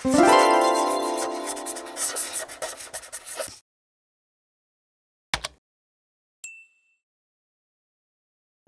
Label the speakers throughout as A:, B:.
A: You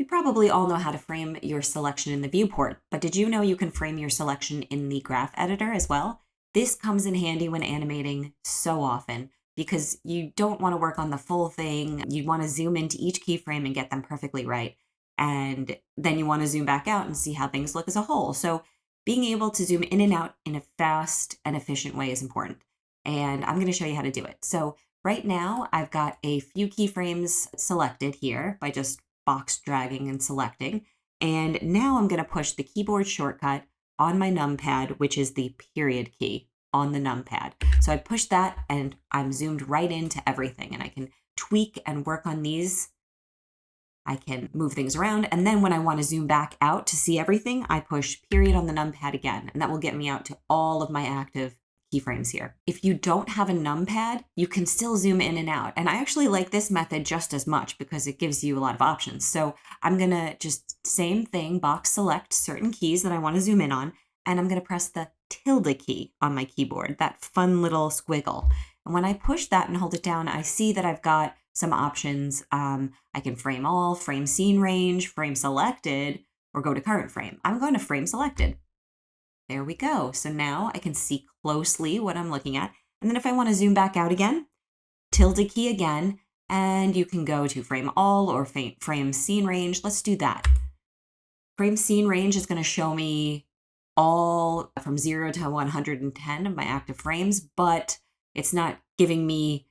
A: probably all know how to frame your selection in the viewport, but did you know you can frame your selection in the graph editor as well? This comes in handy when animating so often because you don't want to work on the full thing. You want to zoom into each keyframe and get them perfectly right. And then you want to zoom back out and see how things look as a whole. So being able to zoom in and out in a fast and efficient way is important. And I'm going to show you how to do it. So right now I've got a few keyframes selected here by just box dragging and selecting. And now I'm going to push the keyboard shortcut on my numpad, which is the period key on the numpad. So I push that and I'm zoomed right into everything, and I can tweak and work on these. I can move things around. And then when I want to zoom back out to see everything, I push period on the numpad again, and that will get me out to all of my active keyframes here. If you don't have a numpad, you can still zoom in and out. And I actually like this method just as much because it gives you a lot of options. So I'm going to just same thing, box select certain keys that I want to zoom in on, and I'm going to press the tilde key on my keyboard, that fun little squiggle. And when I push that and hold it down, I see that I've got some options. I can frame all, frame scene range, frame selected, or go to current frame. I'm going to frame selected. There we go. So now I can see closely what I'm looking at. And then if I want to zoom back out again, tilde key again, and you can go to frame all or frame scene range. Let's do that. Frame scene range is going to show me all from 0 to 110 of my active frames, but it's not giving me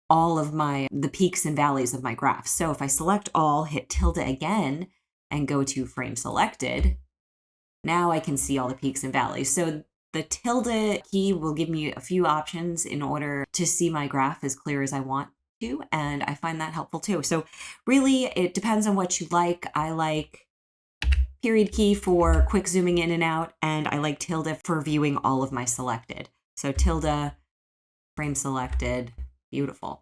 A: all of the peaks and valleys of my graph. So if I select all, hit tilde again, and go to frame selected, now I can see all the peaks and valleys. So the tilde key will give me a few options in order to see my graph as clear as I want to, and I find that helpful too. So really, it depends on what you like. I like period key for quick zooming in and out, and I like tilde for viewing all of my selected. So tilde, frame selected, beautiful.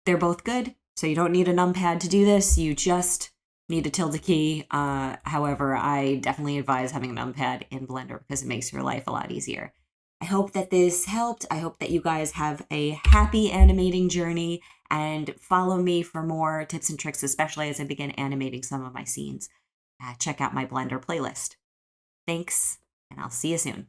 A: They're both good, so you don't need a numpad to do this. You just need a tilde key. However, I definitely advise having a numpad in Blender because it makes your life a lot easier. I hope that this helped. I hope that you guys have a happy animating journey, and follow me for more tips and tricks, especially as I begin animating some of my scenes. Check out my Blender playlist. Thanks, and I'll see you soon.